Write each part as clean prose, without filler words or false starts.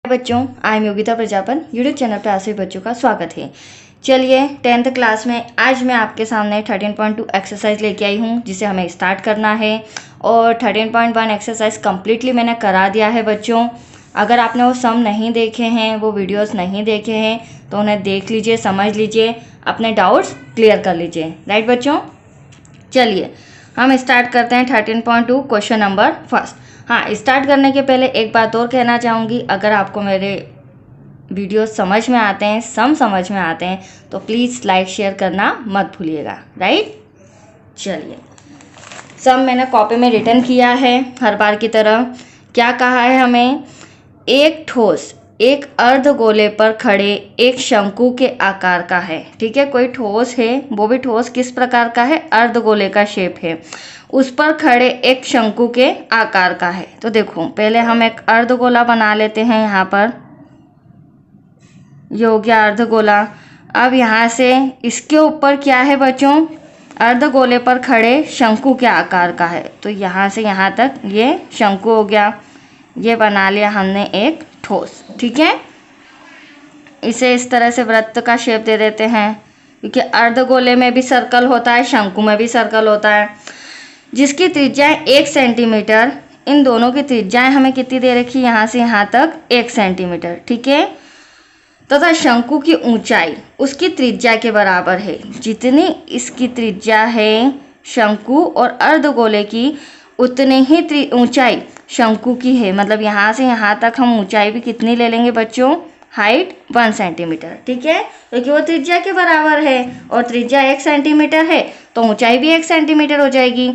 बच्चों, I am Yogita Prajapan. YouTube channel पर आप सभी बच्चों का स्वागत है। चलिए 10th क्लास में आज मैं आपके सामने 13.2 एक्सरसाइज लेके आई हूँ, जिसे हमें स्टार्ट करना है। और 13.1 एक्सरसाइज कम्प्लीटली मैंने करा दिया है बच्चों। अगर आपने वो सम नहीं देखे हैं, वो वीडियोस नहीं देखे हैं, तो उन्हें देख लीजिए, समझ लीजिए, अपने डाउट्स क्लियर कर लीजिए। राइट बच्चों, चलिए हम स्टार्ट करते हैं 13.2 क्वेश्चन नंबर फर्स्ट। हाँ, स्टार्ट करने के पहले एक बात और कहना चाहूँगी, अगर आपको मेरे वीडियो समझ में आते हैं, समझ में आते हैं, तो प्लीज़ लाइक शेयर करना मत भूलिएगा। राइट, चलिए सब मैंने कॉपी में रिटर्न किया है हर बार की तरह। क्या कहा है हमें? एक ठोस एक अर्धगोले पर खड़े एक शंकु के आकार का है। ठीक है, कोई ठोस है, वो भी ठोस किस प्रकार का है? अर्धगोले का शेप है, उस पर खड़े एक शंकु के आकार का है। तो देखो पहले हम एक अर्धगोला बना लेते हैं। यहाँ पर ये हो गया अर्धगोला। अब यहाँ से इसके ऊपर क्या है बच्चों? अर्धगोले पर खड़े शंकु के आकार का है। तो यहाँ से यहाँ तक ये शंकु हो गया। ये बना लिया हमने एक ठोस। ठीक है, इसे इस तरह से वृत्त का शेप दे देते हैं, क्योंकि अर्धगोले में भी सर्कल होता है, शंकु में भी सर्कल होता है, जिसकी त्रिज्या 1 सेंटीमीटर। इन दोनों की त्रिज्याएं हमें कितनी दे रखी? यहाँ से यहाँ तक 1 सेंटीमीटर। ठीक है, तथा शंकु की ऊंचाई उसकी त्रिज्या के बराबर है जितनी इसकी त्रिज्या है शंकु, और अर्धगोले की उतनी ही ऊंचाई शंकु की है। मतलब यहाँ से यहाँ तक हम ऊंचाई भी कितनी ले लेंगे बच्चों? Height 1 centimetre. ठीक है, क्योंकि वो त्रिज्या के बराबर है और त्रिज्या 1 सेंटीमीटर है, तो ऊंचाई भी 1 सेंटीमीटर हो जाएगी।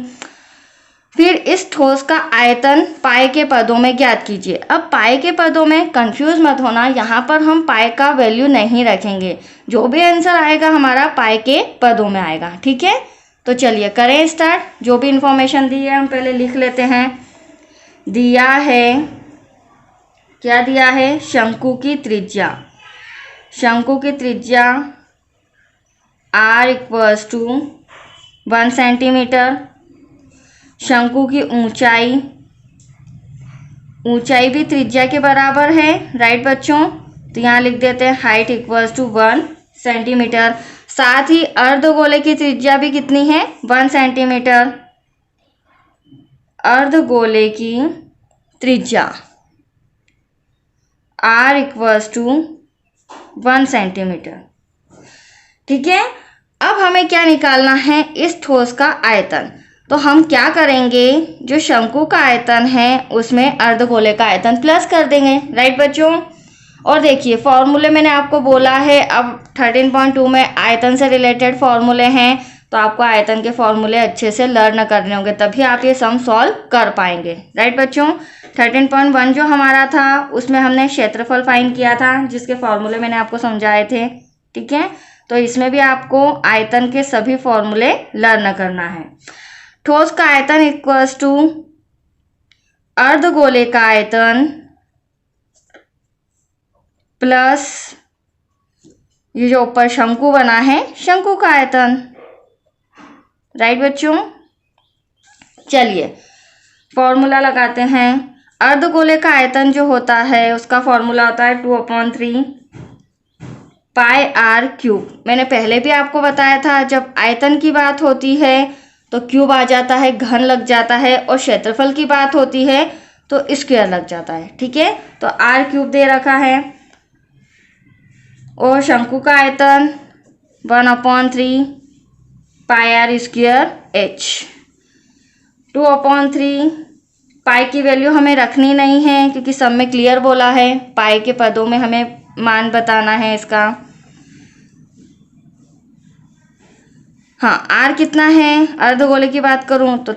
फिर इस ठोस का आयतन पाई के पदों में ज्ञात कीजिए। अब पाई के पदों में कंफ्यूज मत होना, यहाँ पर हम पाई का वैल्यू नहीं रखेंगे। जो भी आंसर आएगा हमारा पाई के पदों में आएगा। ठीक है, तो चलिए करें स्टार्ट। जो भी इंफॉर्मेशन दी है हम पहले लिख लेते हैं। दिया है, क्या दिया है? शंकु की त्रिज्या। शंकु की त्रिज्या r = 1 सेंटीमीटर। शंकु की ऊंचाई, ऊंचाई भी त्रिज्या के बराबर है। राइट बच्चों, तो यहाँ लिख देते हैं हाइट = 1 सेंटीमीटर। साथ ही अर्धगोले की त्रिज्या भी कितनी है? 1 सेंटीमीटर। अर्धगोले की त्रिज्या r = 1 सेंटीमीटर। ठीक है, अब हमें क्या निकालना है? इस ठोस का आयतन। तो हम क्या करेंगे? जो शंकु का आयतन है उसमें अर्धगोले का आयतन प्लस कर देंगे। राइट बच्चों, और देखिए फॉर्मूले मैंने आपको बोला है, अब 13.2 में आयतन से रिलेटेड फॉर्मूले हैं, तो आपको आयतन के फॉर्मूले अच्छे से लर्न करने होंगे, तभी आप ये सम सॉल्व कर पाएंगे। राइट बच्चों, 13.1 जो हमारा था उसमें हमने क्षेत्रफल फाइंड किया था, जिसके फॉर्मूले मैंने आपको समझाए थे। ठीक है, तो इसमें भी आपको आयतन के सभी फॉर्मूले लर्न करना है। ठोस का आयतन = अर्धगोले का आयतन प्लस ये जो ऊपर शंकु बना है शंकु का आयतन। राइट बच्चों, चलिए फॉर्मूला लगाते हैं। अर्धगोले का आयतन जो होता है उसका फॉर्मूला होता है 2/3 πr³। मैंने पहले भी आपको बताया था, जब आयतन की बात होती है तो क्यूब आ जाता है, घन लग जाता है, और क्षेत्रफल की बात होती है तो स्क्वायर लग जाता है। ठीक है, तो r³ दे रखा है, और शंकु का आयतन 1/3 πr²h। 2/3 पाई की वैल्यू हमें रखनी नहीं है, क्योंकि सब में क्लियर बोला है पाई के पदों में हमें मान बताना है इसका। हाँ, r कितना है? अर्धगोले की बात करूँ तो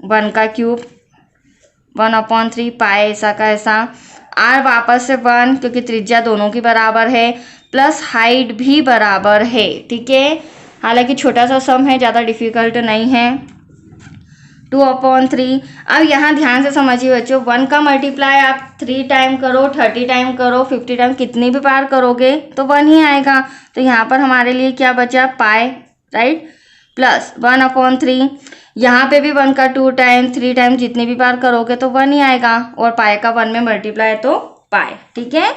1 का क्यूब 1/3 पाई, ऐसा का ऐसा। r वापस से 1, क्योंकि त्रिज्या दोनों की बराबर है, प्लस हाइट भी बराबर है। ठीक है, हालांकि छोटा सा सम है, ज़्यादा डिफिकल्ट नहीं है। 2/3। अब यहाँ ध्यान से समझिए बच्चों, 1 का मल्टीप्लाई आप 3 टाइम करो, 30 टाइम करो, 50 टाइम, कितनी भी बार करोगे तो 1 ही आएगा। तो यहाँ पर हमारे लिए क्या बचा? पाई। Right, plus 1/3। यहाँ पे भी 1 का 2 टाइम 3 टाइम जितनी भी बार करोगे तो 1 ही आएगा, और पाई का 1 में मल्टीप्लाई तो पाई। ठीक है,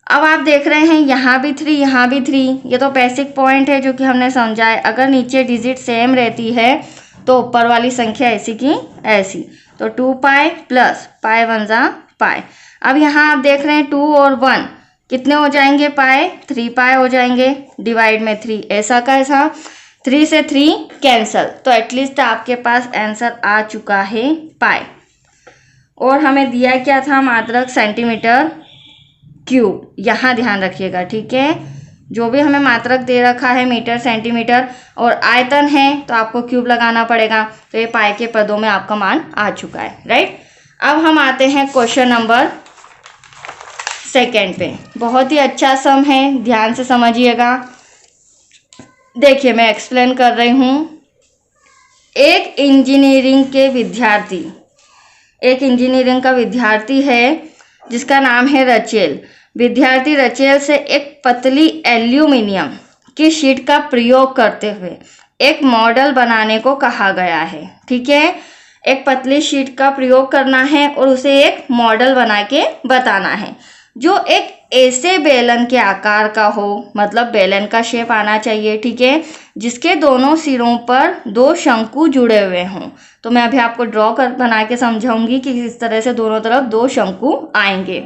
अब आप देख रहे हैं यहाँ भी 3, यहाँ भी 3, ये तो बेसिक पॉइंट है जो कि हमने समझा है। अगर नीचे डिजिट सेम रहती है तो ऊपर वाली संख्या ऐसी की ऐसी, तो 2 पाई प्लस पाई 1 जा पाई। अब यहाँ आप देख रहे हैं 2 और 1 कितने हो जाएंगे पाई, 3 पाई हो जाएंगे, डिवाइड में 3, ऐसा कैसा, 3 से 3 कैंसल, तो एटलीस्ट आपके पास आंसर आ चुका है पाई। और हमें दिया क्या था, मात्रक सेंटीमीटर क्यूब, यहाँ ध्यान रखिएगा। ठीक है, जो भी हमें मात्रक दे रखा है मीटर सेंटीमीटर और आयतन है तो आपको क्यूब लगाना पड़ेगा, तो ये पाई के पदों में आपका मान आ चुका है। राइट, अब हम आते हैं क्वेश्चन नंबर 2 पे। बहुत ही अच्छा सम है, ध्यान से समझिएगा। देखिए मैं एक्सप्लेन कर रही हूँ। एक इंजीनियरिंग का विद्यार्थी है जिसका नाम है रचेल। विद्यार्थी रचेल से एक पतली एल्यूमिनियम की शीट का प्रयोग करते हुए एक मॉडल बनाने को कहा गया है। ठीक है, एक पतली शीट का प्रयोग करना है और उसे एक मॉडल बना के बताना है जो एक ऐसे बेलन के आकार का हो, मतलब बेलन का शेप आना चाहिए। ठीक है, जिसके दोनों सिरों पर 2 शंकु जुड़े हुए हों। तो मैं अभी आपको बना के समझाऊंगी कि किस तरह से दोनों तरफ 2 शंकु आएंगे।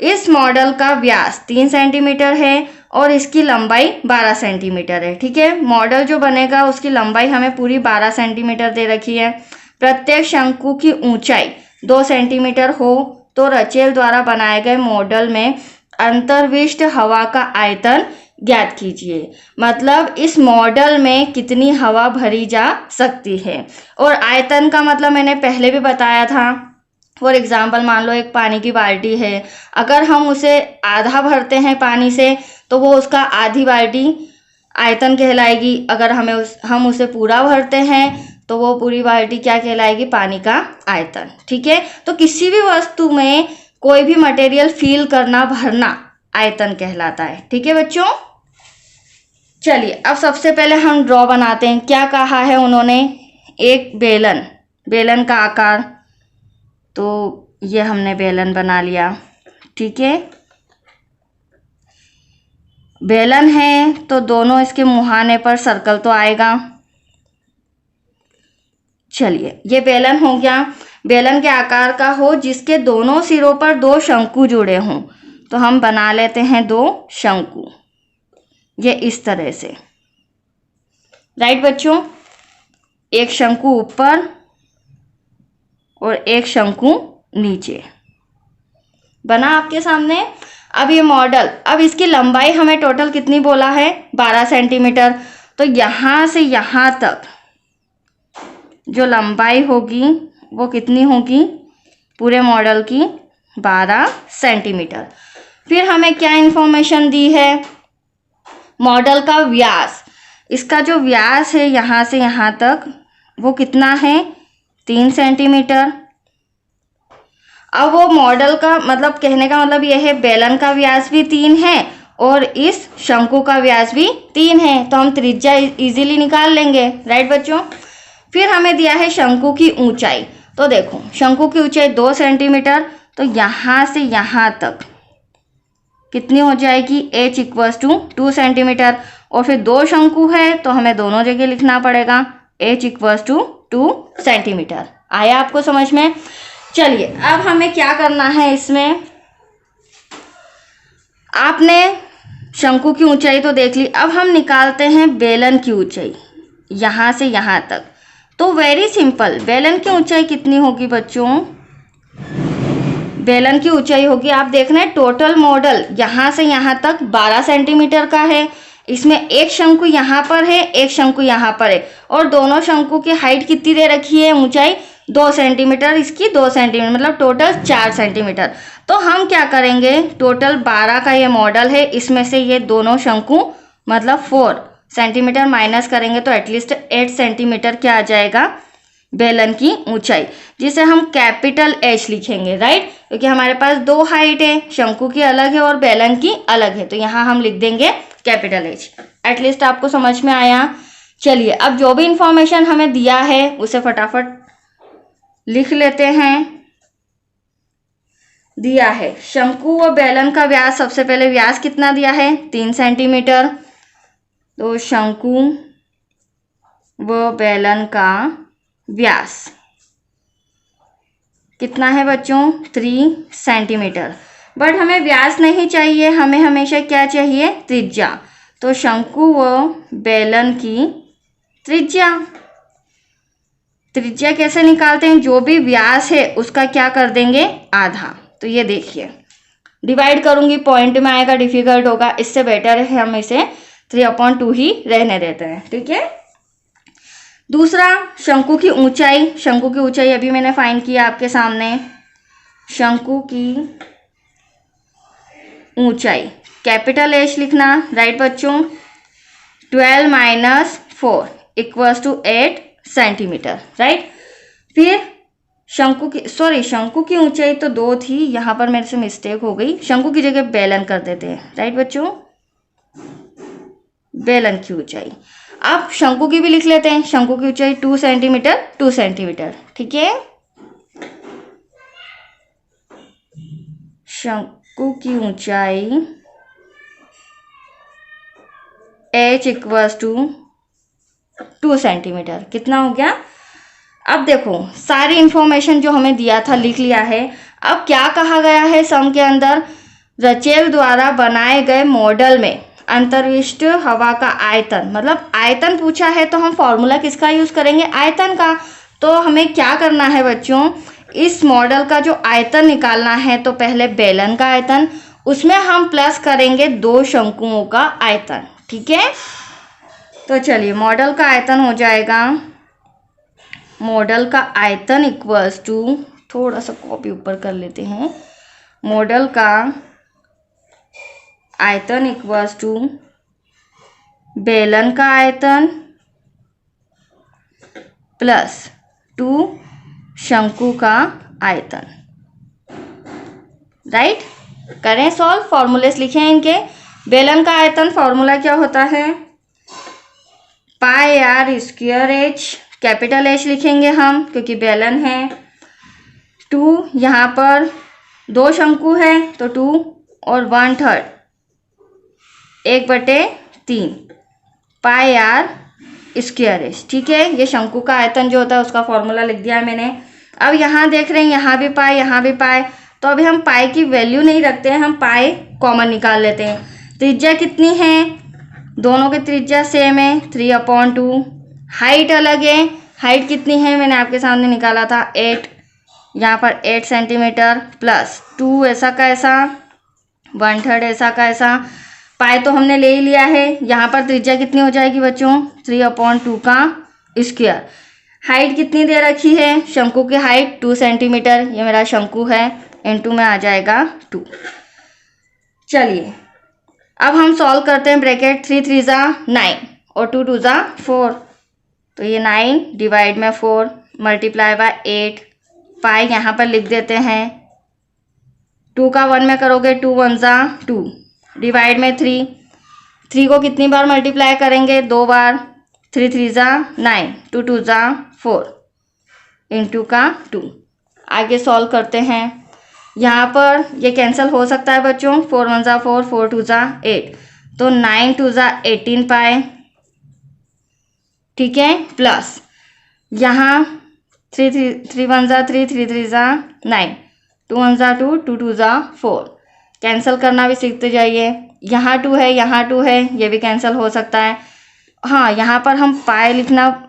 इस मॉडल का व्यास 3 सेंटीमीटर है और इसकी लंबाई 12 सेंटीमीटर है। ठीक है, मॉडल जो बनेगा उसकी लंबाई हमें पूरी 12 सेंटीमीटर दे रखी है। प्रत्येक शंकु की ऊंचाई 2 सेंटीमीटर हो तो रचेल द्वारा बनाए गए मॉडल में अंतर्विष्ट हवा का आयतन ज्ञात कीजिए। मतलब इस मॉडल में कितनी हवा भरी जा सकती है। और आयतन का मतलब मैंने पहले भी बताया था। फॉर एग्जाम्पल मान लो एक पानी की बाल्टी है, अगर हम उसे आधा भरते हैं पानी से तो वो उसका आधी बाल्टी आयतन कहलाएगी। अगर हम उसे पूरा भरते हैं तो वो पूरी बाल्टी क्या कहलाएगी, पानी का आयतन। ठीक है, तो किसी भी वस्तु में कोई भी मटेरियल फील करना, भरना आयतन कहलाता है। ठीक है बच्चों, चलिए अब सबसे पहले हम ड्रॉ बनाते हैं। क्या कहा है उन्होंने, एक बेलन का आकार, तो ये हमने बेलन बना लिया। ठीक है, बेलन है तो दोनों इसके मुहाने पर सर्कल तो आएगा। चलिए ये बेलन हो गया। बेलन के आकार का हो जिसके दोनों सिरों पर 2 शंकु जुड़े हों, तो हम बना लेते हैं 2 शंकु, ये इस तरह से। राइट बच्चों, एक शंकु ऊपर और एक शंकु नीचे बना आपके सामने। अब ये मॉडल, अब इसकी लंबाई हमें टोटल कितनी बोला है, 12 सेंटीमीटर। तो यहाँ से यहाँ तक जो लंबाई होगी वो कितनी होगी, पूरे मॉडल की 12 सेंटीमीटर। फिर हमें क्या इंफॉर्मेशन दी है, मॉडल का व्यास। इसका जो व्यास है यहाँ से यहाँ तक वो कितना है, 3 सेंटीमीटर। अब वो मॉडल का मतलब, कहने का मतलब यह है बेलन का व्यास भी 3 है और इस शंकु का व्यास भी 3 है, तो हम त्रिज्या इजीली निकाल लेंगे। राइट बच्चों, फिर हमें दिया है शंकु की ऊंचाई। तो देखो शंकु की ऊंचाई 2 सेंटीमीटर, तो यहाँ से यहाँ तक कितनी हो जाएगी, h = 2 सेंटीमीटर। और फिर 2 शंकु है तो हमें दोनों जगह लिखना पड़ेगा, h = 2 सेंटीमीटर। आया आपको समझ में। चलिए अब हमें क्या करना है, इसमें आपने शंकु की ऊंचाई तो देख ली, अब हम निकालते हैं बेलन की ऊंचाई यहाँ से यहाँ तक। तो वेरी सिंपल, बेलन की ऊंचाई कितनी होगी बच्चों, बेलन की ऊंचाई होगी, आप देख रहे हैं टोटल मॉडल यहाँ से यहाँ तक 12 सेंटीमीटर का है। इसमें एक शंकु यहाँ पर है, एक शंकु यहाँ पर है, और दोनों शंकु की हाइट कितनी दे रखी है, ऊंचाई 2 सेंटीमीटर, इसकी 2 सेंटीमीटर, मतलब टोटल 4 सेंटीमीटर। तो हम क्या करेंगे, टोटल 12 का ये मॉडल है, इसमें से ये दोनों शंकु मतलब 4 सेंटीमीटर माइनस करेंगे तो एटलीस्ट 8 सेंटीमीटर क्या आ जाएगा, बेलन की ऊंचाई, जिसे हम कैपिटल H लिखेंगे। राइट, क्योंकि हमारे पास 2 हाइट है, शंकु की अलग है और बेलन की अलग है, तो यहाँ हम लिख देंगे कैपिटल H। एटलीस्ट आपको समझ में आया। चलिए अब जो भी इंफॉर्मेशन हमें दिया है उसे फटाफट लिख लेते हैं। दिया है। शंकु व बेलन का व्यास, सबसे पहले व्यास कितना दिया है 3 सेंटीमीटर। तो शंकु व बेलन का व्यास कितना है बच्चों 3 सेंटीमीटर। बट हमें व्यास नहीं चाहिए, हमें हमेशा क्या चाहिए त्रिज्या। तो शंकु व बेलन की त्रिज्या, त्रिज्या कैसे निकालते हैं, जो भी व्यास है उसका क्या कर देंगे आधा। तो ये देखिए डिवाइड करूंगी, पॉइंट में आएगा डिफिकल्ट होगा, इससे बेटर है हम इसे 3/2 ही रहने देते हैं। ठीक है। दूसरा शंकु की ऊंचाई, शंकु की ऊंचाई अभी मैंने फाइंड किया आपके सामने। शंकु की ऊंचाई कैपिटल एच लिखना, राइट बच्चों। 12 - 4 = 8 सेंटीमीटर, राइट। फिर शंकु की ऊंचाई तो 2 थी, यहाँ पर मेरे से मिस्टेक हो गई, शंकु की जगह बेलन कर देते हैं, राइट बच्चों। बेलन की ऊंचाई, अब शंकु की भी लिख लेते हैं। शंकु की ऊंचाई 2 सेंटीमीटर, 2 सेंटीमीटर, ठीक है। शंकु की ऊंचाई h = 2 सेंटीमीटर, कितना हो गया। अब देखो सारी इंफॉर्मेशन जो हमें दिया था लिख लिया है। अब क्या कहा गया है सम के अंदर, रचेल द्वारा बनाए गए मॉडल में अंतर्विष्ट हवा का आयतन, मतलब आयतन पूछा है तो हम फॉर्मूला किसका यूज करेंगे आयतन का। तो हमें क्या करना है बच्चों, इस मॉडल का जो आयतन निकालना है, तो पहले बेलन का आयतन, उसमें हम प्लस करेंगे 2 शंकुओं का आयतन, ठीक है। तो चलिए मॉडल का आयतन हो जाएगा, मॉडल का आयतन इक्वल्स टू, थोड़ा सा कॉपी ऊपर कर लेते हैं, मॉडल का आयतन इक्वल्स टू बेलन का आयतन प्लस 2 शंकु का आयतन, राइट। करें सॉल्व, फॉर्मूलेस लिखे हैं इनके। बेलन का आयतन फॉर्मूला क्या होता है, πr²h, कैपिटल एच लिखेंगे हम क्योंकि बेलन है। 2 यहाँ पर 2 शंकु है तो 2 और 1/3, 1/3 πr²h, ठीक है। ये शंकु का आयतन जो होता है उसका फॉर्मूला लिख दिया है मैंने। अब यहाँ देख रहे हैं यहाँ भी पाई यहाँ भी पाई, तो अभी हम पाई की वैल्यू नहीं रखते हैं, हम पाई कॉमन निकाल लेते हैं। त्रिज्या कितनी है, दोनों की त्रिज्या सेम है 3/2। हाइट अलग है, हाइट कितनी है मैंने आपके सामने निकाला था 8, यहाँ पर 8 सेंटीमीटर प्लस 2 ऐसा का ऐसा, 1/3 ऐसा का ऐसा, पाई तो हमने ले ही लिया है। यहाँ पर त्रिज्या कितनी हो जाएगी बच्चों 3/2 का स्क्वायर। हाइट कितनी दे रखी है, शंकु की हाइट 2 सेंटीमीटर, ये मेरा शंकु है, इनटू में आ जाएगा 2। चलिए अब हम सॉल्व करते हैं, ब्रैकेट 3 3 = 9 और 2 2 = 4, तो ये 9 डिवाइड में 4 मल्टीप्लाई बाय 8, पाई यहाँ पर लिख देते हैं। 2 का 1 में करोगे 2 1 = 2, डिवाइड में 3 को कितनी बार मल्टीप्लाई करेंगे 2 बार, 3 3 = 9, 2 2 = 4 इंटू का 2। आगे सॉल्व करते हैं, यहाँ पर ये कैंसिल हो सकता है बच्चों, 4 1 = 4, 4 2 = 8, तो 9 2 = 18 पाई, ठीक है, प्लस यहाँ 3 1 = 3, 3 3 = 9, 2 1 = 2, 2 2 = 4, कैंसिल करना भी सीखते जाइए। यहाँ 2 है यहाँ 2 है, ये भी कैंसिल हो सकता है। हाँ यहाँ पर हम पाई लिखना,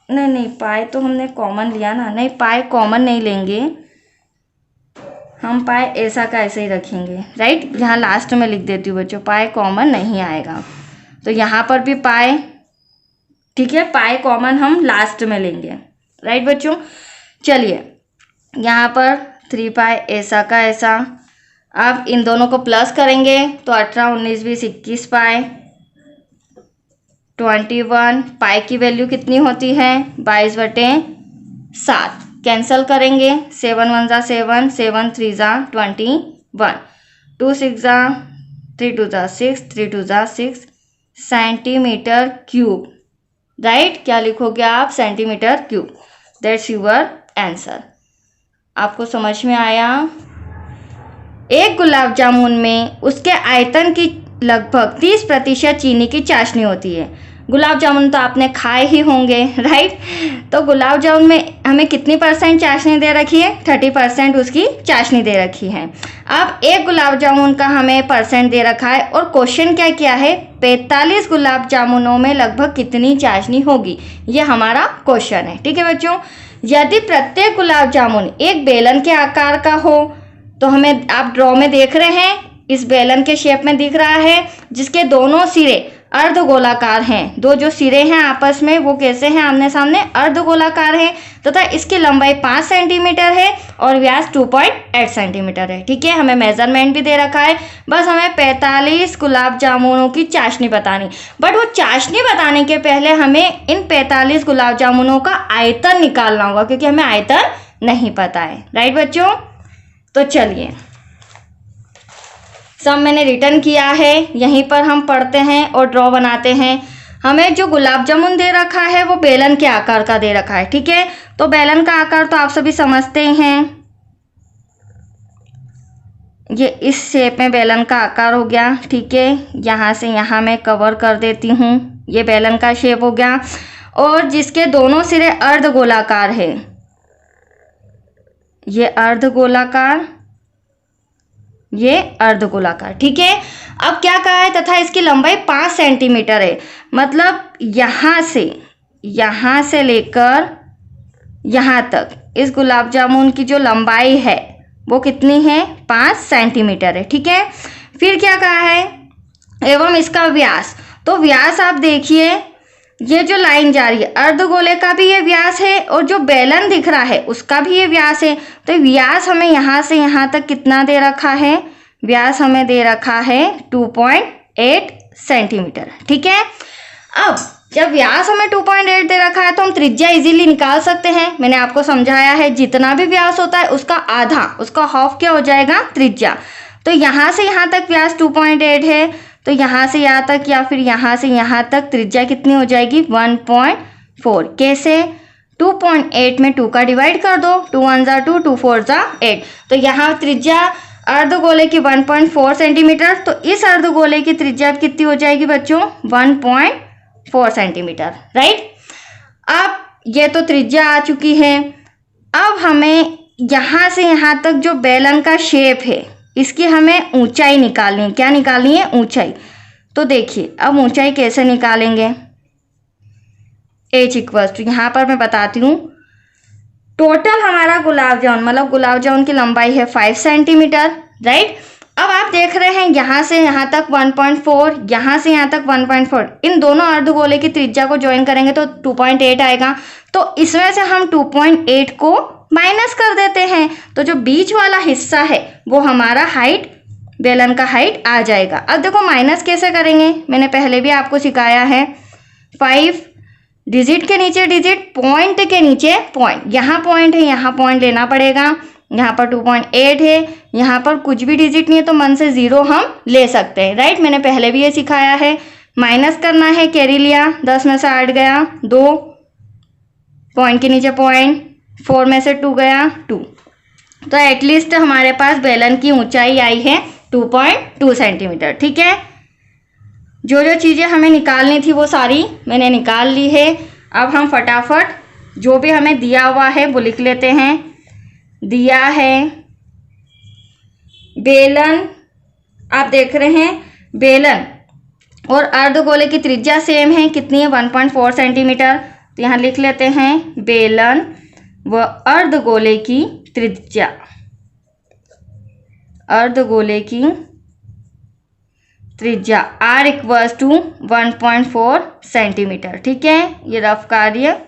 नहीं पाई तो हमने कॉमन लिया ना, नहीं पाई कॉमन नहीं लेंगे हम, पाई ऐसा का ऐसे ही रखेंगे, राइट। यहाँ लास्ट में लिख देती हूँ बच्चों, पाई कॉमन नहीं आएगा, तो यहाँ पर भी पाई, ठीक है, पाई कॉमन हम लास्ट में लेंगे, राइट बच्चों। चलिए यहाँ पर 3 पाई ऐसा का ऐसा, अब इन दोनों को प्लस करेंगे तो 18 19 20 21 पाई, 21 पाई की वैल्यू कितनी होती है 22/7, कैंसिल करेंगे 7 1 = 7, 7 3 = 21, 2 6 = 3 2 = 6, 3 2 = 6 सेंटीमीटर क्यूब, राइट। क्या लिखोगे आप centimetre cube, that's your answer. आपको समझ में आया। एक गुलाब जामुन में उसके आयतन की लगभग 30% चीनी की चाशनी होती है। गुलाब जामुन तो आपने खाए ही होंगे, राइट। तो गुलाब जामुन में हमें कितनी % चाशनी दे रखी है? 30% उसकी चाशनी दे रखी है। अब एक गुलाब जामुन का हमें % दे रखा है और क्वेश्चन क्या किया है? 45 गुलाब जामुनों में लगभग कितनी चाशनी होगी, ये हमारा क्वेश्चन है। ठीक है बच्चों, यदि प्रत्येक गुलाब जामुन एक बेलन के आकार का हो, तो हमें आप ड्रॉ में देख रहे हैं इस बेलन के शेप में दिख रहा है, जिसके दोनों सिरे अर्धगोलाकार हैं। दो जो सिरे हैं आपस में वो कैसे हैं? आमने सामने अर्धगोलाकार है तथा इसकी लंबाई 5 सेंटीमीटर है और व्यास 2.8 सेंटीमीटर है। ठीक है, हमें मेजरमेंट भी दे रखा है। बस हमें 45 गुलाब जामुनों की चाशनी बतानी, बट वो चाशनी बताने के पहले हमें इन 45 गुलाब जामुनों का आयतन निकालना होगा, क्योंकि हमें आयतन नहीं पता है। राइट बच्चों, तो चलिए सब मैंने रिटर्न किया है, यहीं पर हम पढ़ते हैं और ड्रॉ बनाते हैं। हमें जो गुलाब जामुन दे रखा है वो बेलन के आकार का दे रखा है। ठीक है, तो बेलन का आकार तो आप सभी समझते हैं, ये इस शेप में बेलन का आकार हो गया। ठीक है, यहाँ से यहाँ मैं कवर कर देती हूँ, ये बेलन का शेप हो गया और जिसके दोनों सिरे अर्धगोलाकार है, ये अर्धगोलाकार, ये अर्धगोलाकार। ठीक है, अब क्या कहा है? तथा इसकी लंबाई 5 सेंटीमीटर है। मतलब यहाँ से लेकर यहाँ तक इस गुलाब जामुन की जो लंबाई है वो कितनी है? 5 सेंटीमीटर है। ठीक है, फिर क्या कहा है? एवं इसका व्यास, तो व्यास आप देखिए, ये जो लाइन जा रही है अर्धगोले का भी ये व्यास है और जो बेलन दिख रहा है उसका भी ये व्यास है। तो व्यास हमें यहाँ से यहाँ तक कितना दे रखा है? व्यास हमें दे रखा है 2.8 सेंटीमीटर। ठीक है, अब जब व्यास हमें 2.8 दे रखा है तो हम त्रिज्या इजीली निकाल सकते हैं। मैंने आपको समझाया है जितना भी व्यास होता है उसका आधा, उसका हाफ क्या हो जाएगा? त्रिज्या। तो यहाँ से यहाँ तक व्यास 2.8 है, तो यहाँ से यहाँ तक या फिर यहाँ से यहाँ तक त्रिज्या कितनी हो जाएगी? 1.4। कैसे? 2.8 में 2 का डिवाइड कर दो, 2 1 जा 2, 2 4 जा 8। तो यहाँ त्रिज्या अर्धगोले की 1.4 सेंटीमीटर, तो इस अर्धगोले की त्रिज्या कितनी हो जाएगी बच्चों? 1.4 सेंटीमीटर। राइट, अब ये तो त्रिज्या आ चुकी है। अब हमें यहाँ से यहाँ तक जो बेलन का शेप है इसकी हमें ऊंचाई निकालनी है। क्या निकालनी है? ऊंचाई। तो देखिए अब ऊंचाई कैसे निकालेंगे? h इक्वल्स टू, यहाँ पर मैं बताती हूँ, टोटल हमारा गुलाब जामुन मतलब गुलाब जामुन की लंबाई है 5 सेंटीमीटर। राइट, अब आप देख रहे हैं यहाँ से यहाँ तक 1.4, यहाँ से यहाँ तक 1.4, इन दोनों अर्धगोले की त्रिज्या को ज्वाइन करेंगे तो 2.8 आएगा। तो इसमें से हम 2.8 को माइनस कर देते हैं, तो जो बीच वाला हिस्सा है वो हमारा हाइट, बेलन का हाइट आ जाएगा। अब देखो माइनस कैसे करेंगे, मैंने पहले भी आपको सिखाया है। 5 डिजिट के नीचे डिजिट, पॉइंट के नीचे पॉइंट, यहाँ पॉइंट है, यहाँ पॉइंट लेना पड़ेगा। यहाँ पर 2.8 है, यहाँ पर कुछ भी डिजिट नहीं है तो मन से 0 हम ले सकते हैं। राइट, मैंने पहले भी ये सिखाया है। माइनस करना है, कैरी लिया, 10 में से 8 गया 2, पॉइंट के नीचे पॉइंट, 4 में से 2 गया 2। तो एटलीस्ट हमारे पास बेलन की ऊंचाई आई है 2.2 सेंटीमीटर। ठीक है, जो जो चीज़ें हमें निकालनी थी वो सारी मैंने निकाल ली है। अब हम फटाफट जो भी हमें दिया हुआ है वो लिख लेते हैं। दिया है बेलन, आप देख रहे हैं बेलन और अर्धगोले की त्रिज्या सेम है, कितनी है? 1.4 सेंटीमीटर। तो यहाँ लिख लेते हैं बेलन व अर्धगोले की त्रिज्या, अर्धगोले की त्रिज्या r इक्वल्स टू 1.4 सेंटीमीटर। ठीक है, ये रफ कार्य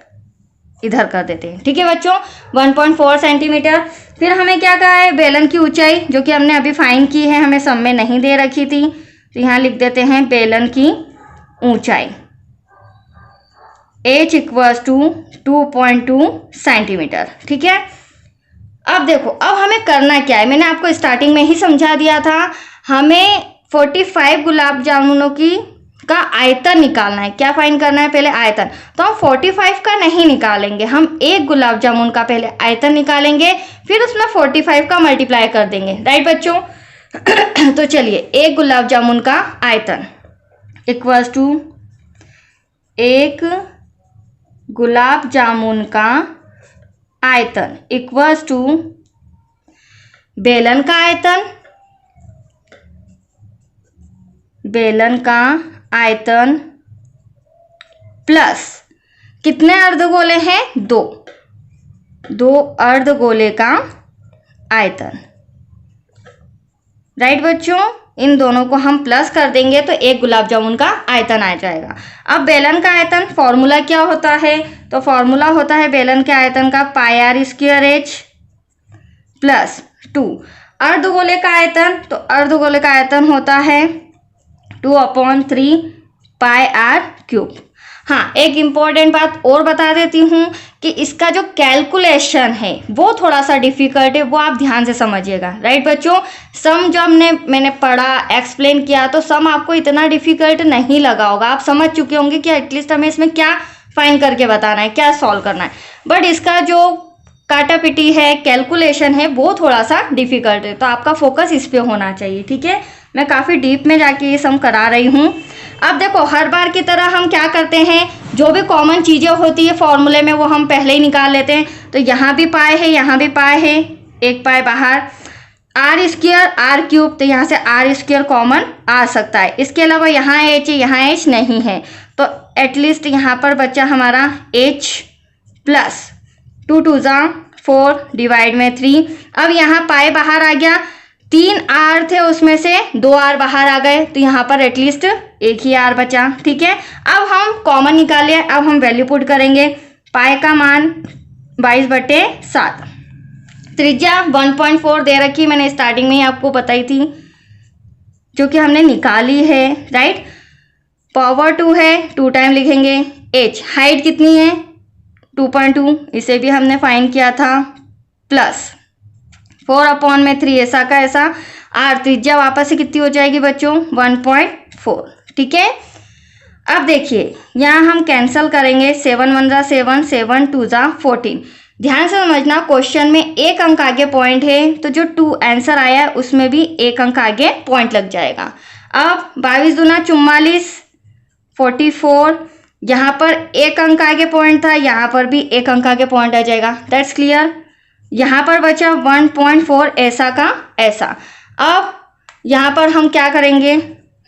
इधर कर देते हैं। ठीक है बच्चों, 1.4 सेंटीमीटर। फिर हमें क्या कहा है? बेलन की ऊंचाई, जो कि हमने अभी फाइंड की है, हमें सब में नहीं दे रखी थी। तो यहाँ लिख देते हैं बेलन की ऊंचाई h इक्वल्स टू 2.2 सेंटीमीटर। ठीक है, अब देखो अब हमें करना क्या है, मैंने आपको स्टार्टिंग में ही समझा दिया था। हमें 45 गुलाब जामुनों की का आयतन निकालना है। क्या फाइंड करना है? पहले आयतन। तो हम 45 का नहीं निकालेंगे, हम एक गुलाब जामुन का पहले आयतन निकालेंगे, फिर उसमें 45 का मल्टीप्लाई कर देंगे। राइट बच्चों, तो चलिए, एक गुलाब जामुन का आयतन इक्वल्स टू, एक गुलाब जामुन का आयतन इक्वल्स टू बेलन का आयतन, बेलन का आयतन प्लस कितने अर्धगोले हैं, दो अर्धगोले का आयतन। राइट बच्चों, इन दोनों को हम प्लस कर देंगे तो एक गुलाब जामुन का आयतन आ जाएगा। अब बेलन का आयतन फॉर्मूला क्या होता है, तो फॉर्मूला होता है बेलन के आयतन का पाई आर स्क्वायर एच प्लस 2। अर्धगोले का आयतन, तो अर्धगोले का आयतन होता है 2/3 पाई आर क्यूब। हाँ, एक इम्पॉर्टेंट बात और बता देती हूँ कि इसका जो कैलकुलेशन है वो थोड़ा सा डिफिकल्ट है, वो आप ध्यान से समझिएगा। राइट बच्चों, सम जब मैंने पढ़ा, एक्सप्लेन किया, तो सम आपको इतना डिफिकल्ट नहीं लगा होगा। आप समझ चुके होंगे कि एटलीस्ट हमें इसमें क्या फाइंड करके बताना है, क्या सॉल्व करना है। बट इसका जो काटापिटी है, कैलकुलेशन है, वो थोड़ा सा डिफिकल्ट है, तो आपका फोकस इस पे होना चाहिए। ठीक है, मैं काफ़ी डीप में जाके ये सम करा रही हूँ। अब देखो, हर बार की तरह हम क्या करते हैं, जो भी कॉमन चीज़ें होती है फॉर्मूले में वो हम पहले ही निकाल लेते हैं। तो यहाँ भी पाए है, यहाँ भी पाए है, एक पाए बाहर, आर स्क्वायर आर क्यूब, तो यहाँ से आर स्क्वायर कॉमन आ सकता है। इसके अलावा यहाँ एच है, यहाँ एच नहीं है, तो एटलीस्ट यहाँ पर बच्चा हमारा एच प्लस 2 2 4 डिवाइड में 3। अब यहाँ पाए बाहर आ गया, 3 आर थे उसमें से 2 आर बाहर आ गए, तो यहाँ पर एटलीस्ट एक ही आर बचा। ठीक है, अब हम कॉमन निकालिए, अब हम वैल्यू पुट करेंगे। पाए का मान 22/7, त्रिज्या 1.4 दे रखी, मैंने स्टार्टिंग में ही आपको बताई थी, जो कि हमने निकाली है। राइट, पावर 2 है, 2 टाइम लिखेंगे। एच हाइट कितनी है, 2.2, इसे भी हमने फाइंड किया था, प्लस 4/3 ऐसा का ऐसा। आर त्रिज्या वापस से कितनी हो जाएगी बच्चों, 1.4। ठीक है, अब देखिए यहाँ हम कैंसिल करेंगे, 7 1 7, 7 2 14। ध्यान से समझना, क्वेश्चन में एक अंक आगे पॉइंट है, तो जो 2 आंसर आया है उसमें भी एक अंक आगे पॉइंट लग जाएगा। अब 22 दूना 44, 44, यहाँ पर एक अंक आगे पॉइंट था, यहाँ पर भी एक अंक आगे पॉइंट आ जाएगा। That's clear. यहाँ पर बचा 1.4 ऐसा का ऐसा। अब यहाँ पर हम क्या करेंगे,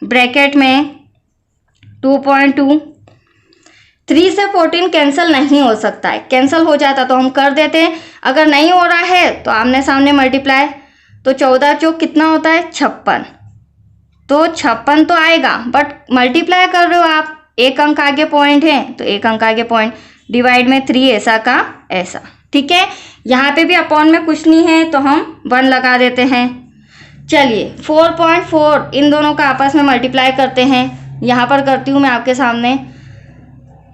ब्रैकेट में 2.2, 3 से 14 कैंसिल नहीं हो सकता है, कैंसिल हो जाता तो हम कर देते हैं, अगर नहीं हो रहा है तो आमने सामने मल्टीप्लाई, तो 14 चौक कितना होता है, 56, तो 56 तो आएगा, बट मल्टीप्लाई कर रहे हो आप, एक अंक आगे पॉइंट है तो एक अंक आगे पॉइंट, डिवाइड में 3 ऐसा का ऐसा। ठीक है, यहाँ पे भी अपॉन में कुछ नहीं है तो हम 1 लगा देते हैं। चलिए 4.4 इन दोनों का आपस में मल्टीप्लाई करते हैं, यहाँ पर करती हूँ मैं आपके सामने।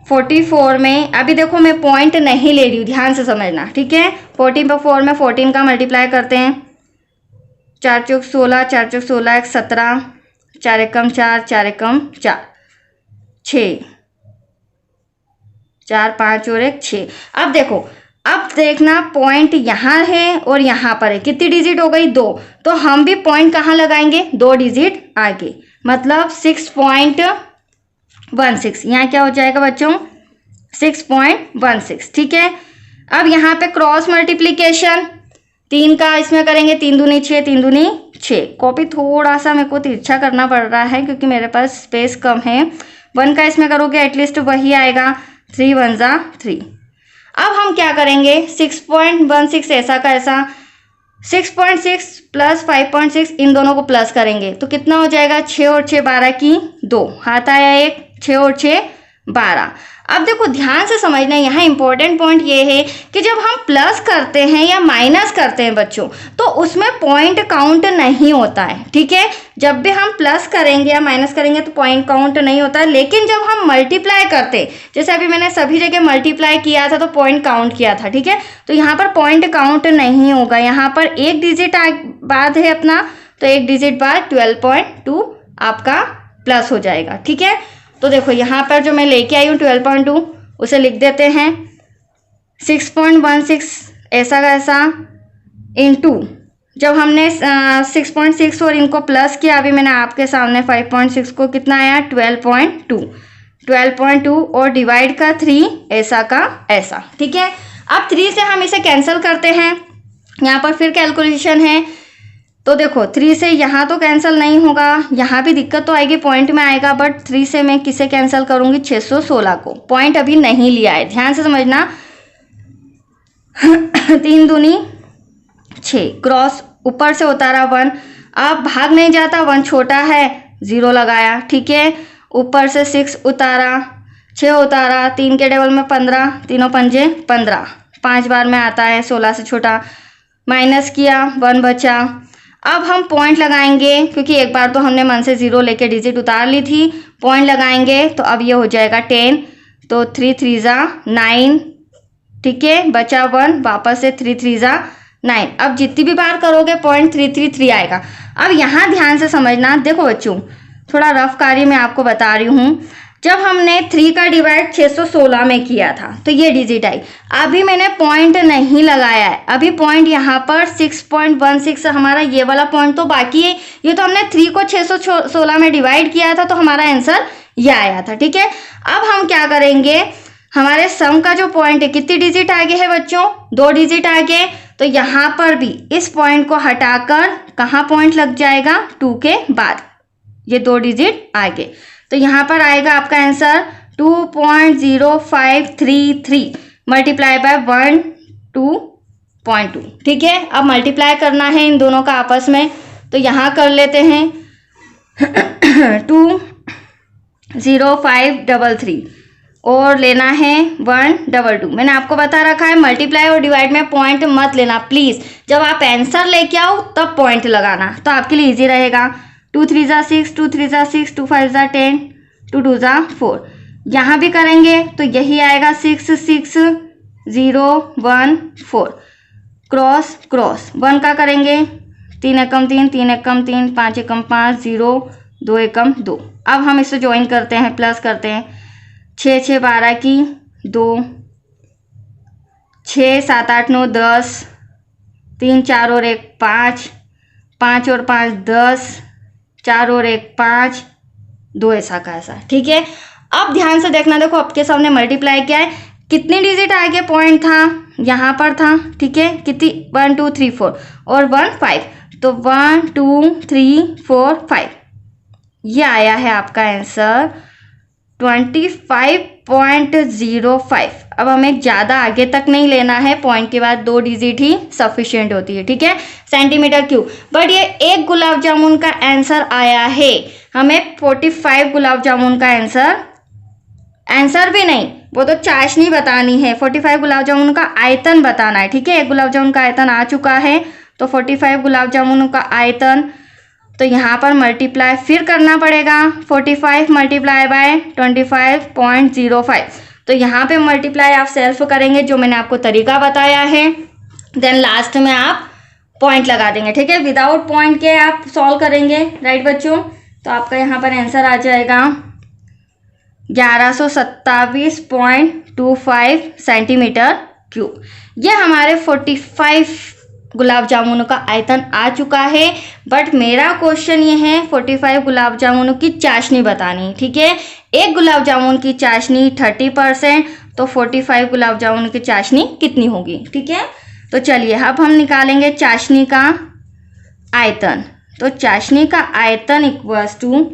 44 में अभी देखो मैं पॉइंट नहीं ले रही हूँ, ध्यान से समझना। ठीक है, 14/4 में 14 का मल्टीप्लाई करते हैं, 4 चौक 16, 4 चौक 16, 1 17, 4 एकम 4, 4 एकम 4, 6, 4 5 और 1 6। अब देखो, अब देखना पॉइंट यहाँ है और यहाँ पर है, कितनी डिजिट हो गई, 2, तो हम भी पॉइंट कहाँ लगाएंगे, 2 डिजिट आगे, मतलब 6.16। यहाँ क्या हो जाएगा बच्चों, 6.16। ठीक है, अब यहाँ पे क्रॉस मल्टीप्लीकेशन 3 का इसमें करेंगे, 3 दूनी 6, 3 दूनी 6। कॉपी थोड़ा सा मेरे को तिरछा करना पड़ रहा है क्योंकि मेरे पास स्पेस कम है। 1 का इसमें करोगे एटलीस्ट वही आएगा, 3 1 3। अब हम क्या करेंगे, 6.16 ऐसा का ऐसा, 6.6 प्लस 5.6 इन दोनों को प्लस करेंगे तो कितना हो जाएगा, 6 और 6 12 की 2, हाथ आया 1, 6 और 6 12। अब देखो ध्यान से समझना, यहाँ इंपॉर्टेंट पॉइंट ये है कि जब हम प्लस करते हैं या माइनस करते हैं बच्चों, तो उसमें पॉइंट काउंट नहीं होता है। ठीक है, जब भी हम प्लस करेंगे या माइनस करेंगे तो पॉइंट काउंट नहीं होता है, लेकिन जब हम मल्टीप्लाई करते, जैसे अभी मैंने सभी जगह मल्टीप्लाई किया था तो पॉइंट काउंट किया था। ठीक है, तो यहाँ पर पॉइंट काउंट नहीं होगा, यहाँ पर एक डिजिट बाद है अपना, तो एक डिजिट बाद 12.2 आपका प्लस हो जाएगा। ठीक है, तो देखो यहाँ पर जो मैं लेके आई हूँ 12.2, उसे लिख देते हैं 6.16 ऐसा का ऐसा इंटू जब हमने 6.6 और इनको प्लस किया, अभी मैंने आपके सामने 5.6 को कितना आया 12.2 और डिवाइड का 3 ऐसा का ऐसा। ठीक है, अब 3 से हम इसे कैंसिल करते हैं, यहाँ पर फिर कैलकुलेशन है। तो देखो 3 से यहाँ तो कैंसिल नहीं होगा, यहाँ भी दिक्कत तो आएगी, पॉइंट में आएगा, बट 3 से मैं किसे कैंसिल करूँगी 616 को, पॉइंट अभी नहीं लिया है, ध्यान से समझना। 3 दूनी 6, क्रॉस ऊपर से उतारा 1, अब भाग नहीं जाता, 1 छोटा है 0 लगाया। ठीक है, ऊपर से 6 उतारा, 6 उतारा, 3 के डबल में 15, तीनों पंजे 15, 5 बार में आता है 16 से छोटा, माइनस किया 1 बचा। अब हम पॉइंट लगाएंगे, क्योंकि एक बार तो हमने मन से 0 लेके डिजिट उतार ली थी, पॉइंट लगाएंगे तो अब ये हो जाएगा 10, तो 3 3 जा 9। ठीक है, बचा 1, वापस से 3 3 जा 9। अब जितनी भी बार करोगे पॉइंट 333 आएगा। अब यहाँ ध्यान से समझना, देखो बच्चों थोड़ा रफ कार्य मैं आपको बता रही हूँ। जब हमने 3 का डिवाइड 616 में किया था तो ये डिजिट आई, अभी मैंने पॉइंट नहीं लगाया है, अभी पॉइंट यहाँ पर 6.16 हमारा ये वाला पॉइंट तो बाकी है। ये तो हमने 3 को 616 में डिवाइड किया था, तो हमारा आंसर ये आया था। ठीक है, अब हम क्या करेंगे, हमारे सम का जो पॉइंट है कितनी डिजिट आगे है बच्चों, 2 डिजिट आगे, तो यहाँ पर भी इस पॉइंट को हटाकर कहाँ पॉइंट लग जाएगा 2 के बाद, ये 2 डिजिट आगे, तो यहाँ पर आएगा आपका आंसर 2.0533 मल्टीप्लाई बाय 1.2.2। ठीक है, अब मल्टीप्लाई करना है इन दोनों का आपस में, तो यहाँ कर लेते हैं 20533 और लेना है 122। मैंने आपको बता रखा है मल्टीप्लाई और डिवाइड में पॉइंट मत लेना प्लीज़, जब आप आंसर लेके आओ तब पॉइंट लगाना, तो आपके लिए इजी रहेगा। 2 3 जा 6, 2 3 जा 6, 2 5 जा 10, 2 2 जा 4। यहाँ भी करेंगे तो यही आएगा 6 6 0 1 4, क्रॉस क्रॉस 1 का करेंगे 3 एकम 3, 3 एकम 3, 5 एकम 5, 0 2 एकम 2। अब हम इसे ज्वाइन करते हैं, प्लस करते हैं, 6 6 12 की 2, 6 7 8 9 10, 3 4 और 1 5, 5 और 5 10, 4 और 1 5, 2 ऐसा का ऐसा। ठीक है, अब ध्यान से देखना, देखो आपके सामने मल्टीप्लाई क्या है, कितनी डिजिट आगे पॉइंट था, यहाँ पर था। ठीक है, कितनी 1 2 3 4 और 1 5, तो 1 2 3 4 5, ये आया है आपका आंसर 25.05। अब हमें ज़्यादा आगे तक नहीं लेना है, पॉइंट के बाद 2 डिजिट ही सफिशिएंट होती है। ठीक है, सेंटीमीटर क्यूब, बट ये एक गुलाब जामुन का आंसर आया है, हमें 45 गुलाब जामुन का आंसर भी नहीं, वो तो चाशनी बतानी है, 45 गुलाब जामुन का आयतन बताना है। ठीक है, एक गुलाब जामुन का आयतन आ चुका है, तो 45 गुलाब जामुन का आयतन, तो यहाँ पर मल्टीप्लाई फिर करना पड़ेगा, 45 मल्टीप्लाई बाय 25.05, तो यहाँ पे मल्टीप्लाई आप सेल्फ करेंगे जो मैंने आपको तरीका बताया है, देन लास्ट में आप पॉइंट लगा देंगे। ठीक है, विदाउट पॉइंट के आप सॉल्व करेंगे, राइट बच्चों, तो आपका यहाँ पर आंसर आ जाएगा 1127.25 सेंटीमीटर क्यूब। ये हमारे 45 गुलाब जामुनों का आयतन आ चुका है, बट मेरा क्वेश्चन ये है 45 गुलाब जामुनों की चाशनी बतानी। ठीक है, एक गुलाब जामुन की चाशनी 30%, तो 45 गुलाब जामुन की चाशनी कितनी होगी। ठीक है, तो चलिए अब हम निकालेंगे चाशनी का आयतन, तो चाशनी का आयतन इक्वल्स टू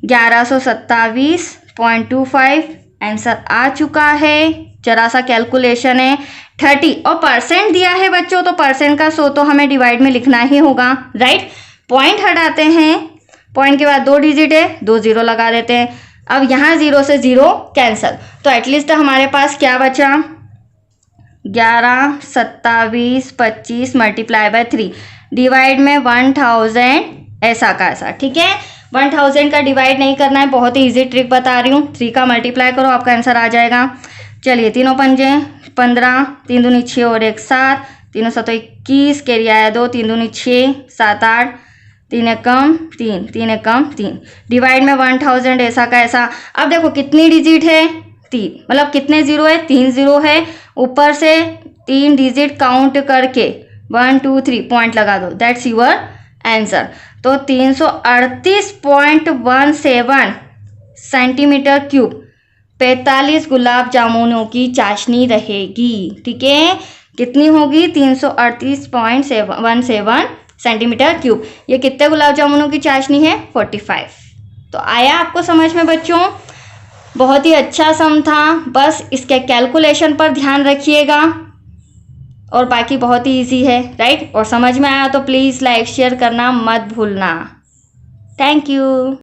1127.25, आंसर आ चुका है, जरा सा कैलकुलेशन है 30 और परसेंट दिया है बच्चों, तो परसेंट का 100 तो हमें डिवाइड में लिखना ही होगा, राइट। पॉइंट हटाते हैं, पॉइंट के बाद 2 डिजिट है, 2 0 लगा देते हैं, अब यहाँ 0 से 0 कैंसिल, तो एटलीस्ट हमारे पास क्या बचा 1127.25 मल्टीप्लाई बाय 3 डिवाइड में 1000 ऐसा का ऐसा। ठीक है, 1000 का डिवाइड नहीं करना है, बहुत ही इजी ट्रिक बता रही हूँ, 3 का मल्टीप्लाई करो आपका आंसर आ जाएगा। चलिए, तीनों पंजे 15, 3 दूनी 6 और 1 7, तीनों 7 21, कैरी आया 2, 3 दूनी 6 7 8, 3 एकम 3, 3 एकम 3, डिवाइड में 1000 ऐसा का ऐसा। अब देखो कितनी डिजिट है 3, मतलब कितने 0 है 3 0 है, ऊपर से 3 डिजिट काउंट करके 1 2 3 पॉइंट लगा दो, दैट्स यूर आंसर। तो 338.17 सेंटीमीटर क्यूब 45 गुलाब जामुनों की चाशनी रहेगी। ठीक है, कितनी होगी? 338.17 सेंटीमीटर क्यूब। ये कितने गुलाब जामुनों की चाशनी है? 45। तो आया आपको समझ में बच्चों? बहुत ही अच्छा सम था, बस इसके कैलकुलेशन पर ध्यान रखिएगा और बाकी बहुत ही इजी है, राइट। और समझ में आया तो प्लीज़ लाइक शेयर करना मत भूलना। Thank you.